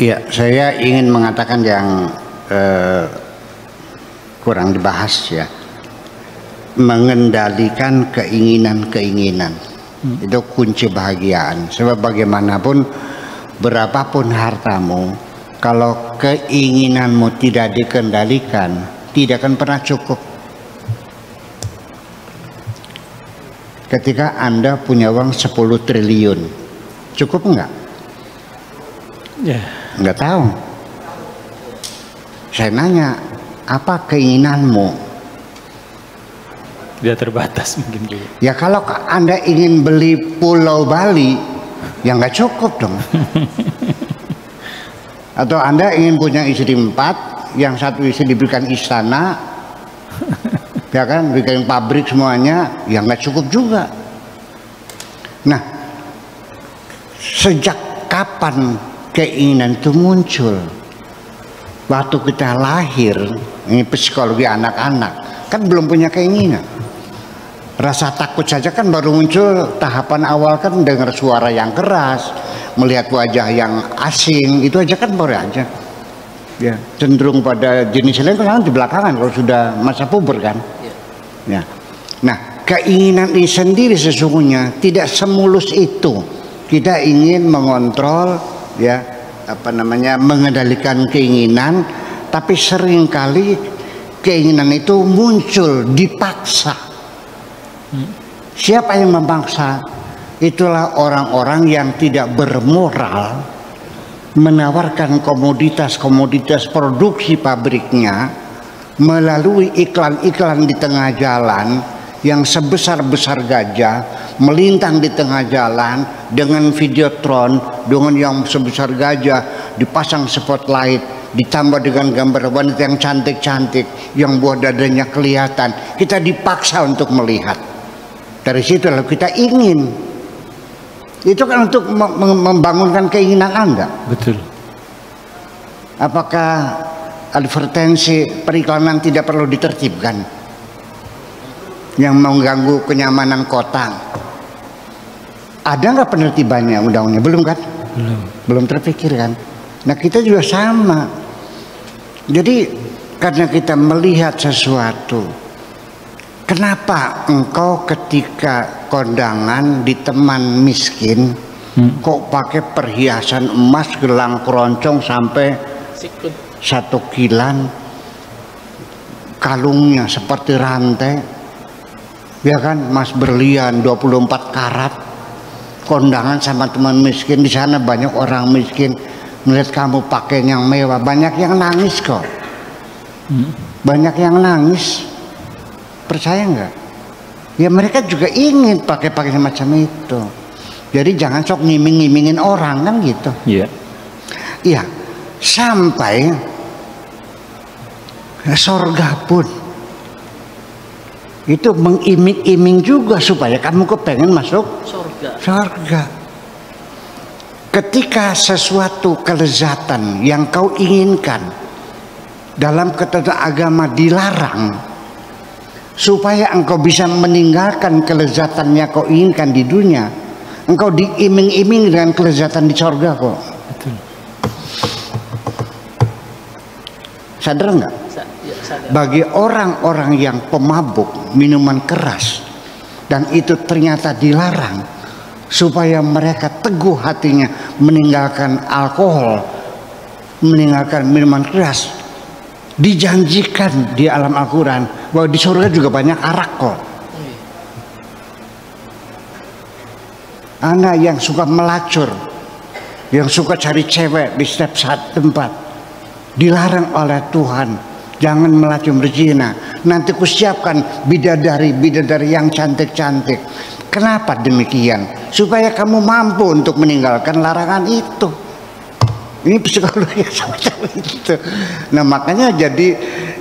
Iya, saya ingin mengatakan yang kurang dibahas ya, mengendalikan keinginan-keinginan itu kunci bahagiaan. Sebab bagaimanapun, berapapun hartamu, kalau keinginanmu tidak dikendalikan, tidak akan pernah cukup. Ketika Anda punya uang 10 triliun, cukup enggak? Ya. Enggak tahu. Saya nanya, apa keinginanmu? Dia terbatas mungkin juga. Ya kalau Anda ingin beli Pulau Bali, ya nggak cukup dong. Atau Anda ingin punya istri 4, yang satu istri diberikan istana, ya kan, bikin pabrik semuanya, ya nggak cukup juga. Nah, sejak kapan keinginan itu muncul? Waktu kita lahir, ini psikologi anak-anak, kan belum punya keinginan. Rasa takut saja kan baru muncul tahapan awal, kan dengar suara yang keras, melihat wajah yang asing, itu aja kan baru aja. Ya, cenderung pada jenis lain kan di belakangan kalau sudah masa puber kan. Ya. Nah, keinginan ini sendiri sesungguhnya tidak semulus itu. Kita ingin mengontrol, ya, mengendalikan keinginan, tapi seringkali keinginan itu muncul dipaksa. Siapa yang memaksa? Itulah orang-orang yang tidak bermoral, menawarkan komoditas-komoditas produksi pabriknya melalui iklan-iklan di tengah jalan yang sebesar-besar gajah, melintang di tengah jalan dengan videotron, dengan yang sebesar gajah, dipasang spotlight, ditambah dengan gambar wanita yang cantik-cantik, yang buah dadanya kelihatan. Kita dipaksa untuk melihat. Dari situ lalu kita ingin. Itu kan untuk membangunkan keinginan Anda. Betul. Apakah advertensi periklanan tidak perlu ditertibkan? Yang mengganggu kenyamanan kota. Ada nggak penertibannya undang-undangnya? Belum kan? Belum terpikir kan? Nah kita juga sama. Jadi karena kita melihat sesuatu, kenapa engkau ketika kondangan di teman miskin kok pakai perhiasan emas, gelang keroncong sampai 1 kilan, kalungnya seperti rantai, ya kan, emas berlian 24 karat, kondangan sama teman miskin. Di sana banyak orang miskin, melihat kamu pakai yang mewah, banyak yang nangis kok. Banyak yang nangis. Percaya nggak? Ya mereka juga ingin pakai semacam itu. Jadi jangan sok ngiming-ngimingin orang kan gitu. Iya. Iya. Sampai sorga pun itu mengiming-iming juga supaya kamu kepengen masuk sorga. Ketika sesuatu kelezatan yang kau inginkan dalam ketetapan agama dilarang, supaya engkau bisa meninggalkan kelezatan yang kau inginkan di dunia, engkau diiming-iming dengan kelezatan di sorga kok. Betul. Sadar nggak? Bagi orang-orang yang pemabuk minuman keras dan itu ternyata dilarang, supaya mereka teguh hatinya meninggalkan alkohol, meninggalkan minuman keras, dijanjikan di alam Al-Quran bahwa di surga juga banyak arak kok. Anak yang suka melacur, yang suka cari cewek di setiap saat tempat, dilarang oleh Tuhan, jangan melacur berzina. Nanti kusiapkan bidadari yang cantik-cantik. Kenapa demikian? Supaya kamu mampu untuk meninggalkan larangan itu. Ini psikologi semacam itu. Nah makanya jadi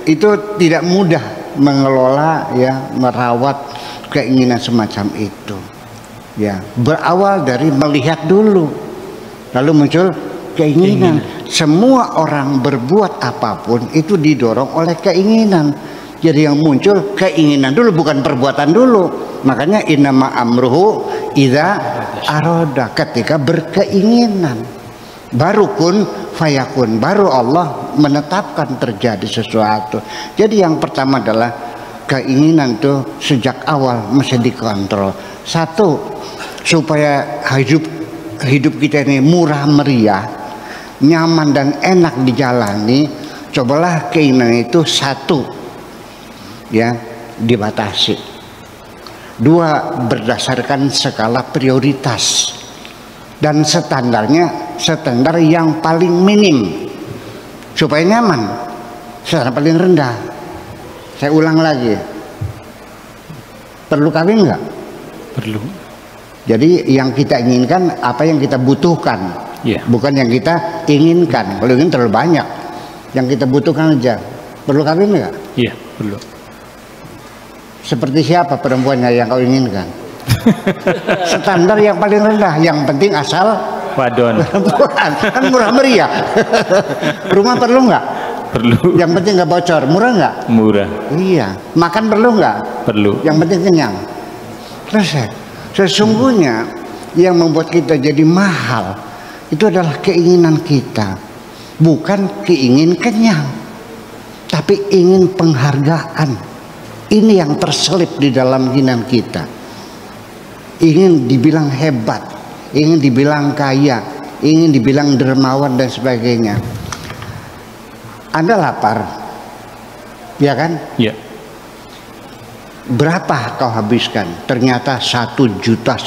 itu tidak mudah mengelola, ya, merawat keinginan semacam itu. Ya, berawal dari melihat dulu, lalu muncul keinginan. Semua orang berbuat apapun itu didorong oleh keinginan. Jadi yang muncul keinginan dulu, bukan perbuatan dulu. Makanya innama amruhu idza arada, ketika berkeinginan. Baru kun fayakun, baru Allah menetapkan terjadi sesuatu. Jadi yang pertama adalah keinginan tuh sejak awal mesti dikontrol. Satu, supaya hidup kita ini murah meriah, nyaman dan enak dijalani, cobalah keinginan itu satu ya dibatasi. Dua, berdasarkan skala prioritas dan standarnya standar yang paling minim supaya nyaman. Standar paling rendah. Saya ulang lagi, perlu kawin nggak? Perlu. Jadi yang kita inginkan apa yang kita butuhkan, bukan yang kita inginkan. Kalau ingin terlalu banyak, yang kita butuhkan aja. Perlu kawin nggak? Iya, perlu. Seperti siapa perempuannya yang kau inginkan? Standar yang paling rendah, yang penting asal wadon. Perempuan, kan murah meriah. Rumah perlu nggak? Perlu. Yang penting nggak bocor. Murah nggak? Murah. Iya. Makan perlu nggak? Perlu. Yang penting kenyang. Selesai. Sesungguhnya yang membuat kita jadi mahal itu adalah keinginan kita, bukan keingin kenyang, tapi ingin penghargaan. Ini yang terselip di dalam keinginan kita. Ingin dibilang hebat, ingin dibilang kaya, ingin dibilang dermawan dan sebagainya. Anda lapar, ya kan? Iya. Berapa kau habiskan? Ternyata 1,5 juta.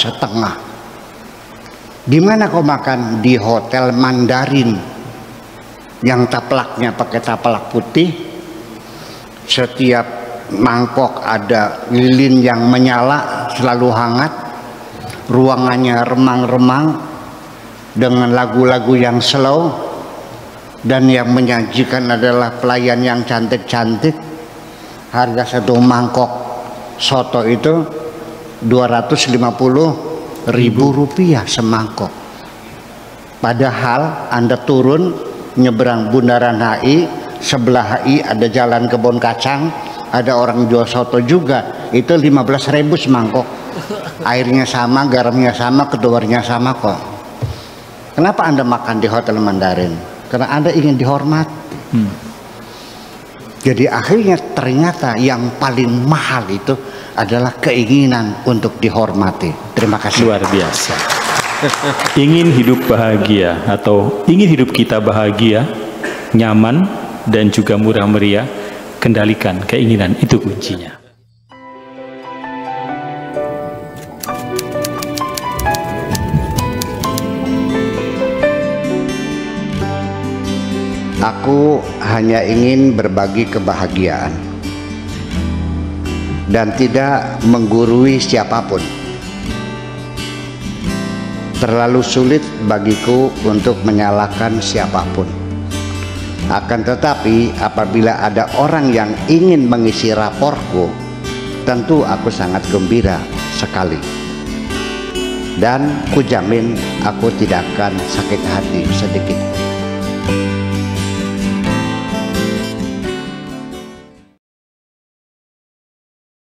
Di mana kau makan? Di hotel Mandarin yang taplaknya pakai taplak putih. Setiap mangkok ada lilin yang menyala, selalu hangat. Ruangannya remang-remang dengan lagu-lagu yang slow, dan yang menyajikan adalah pelayan yang cantik-cantik. Harga satu mangkok soto itu 250.000 rupiah semangkok. Padahal Anda turun nyeberang Bundaran HI, sebelah HI ada jalan kebun kacang, ada orang jual soto juga, itu 15.000 semangkok. Airnya sama, garamnya sama, ketubarnya sama kok. Kenapa Anda makan di hotel Mandarin? Karena Anda ingin dihormati. Jadi akhirnya ternyata yang paling mahal itu adalah keinginan untuk dihormati. Terima kasih. Luar biasa. Ingin hidup bahagia atau ingin hidup kita bahagia, nyaman dan juga murah meriah, kendalikan keinginan, itu kuncinya. Aku hanya ingin berbagi kebahagiaan dan tidak menggurui siapapun. Terlalu sulit bagiku untuk menyalahkan siapapun. Akan tetapi apabila ada orang yang ingin mengisi raportku, tentu aku sangat gembira sekali. Dan kujamin aku tidak akan sakit hati sedikit.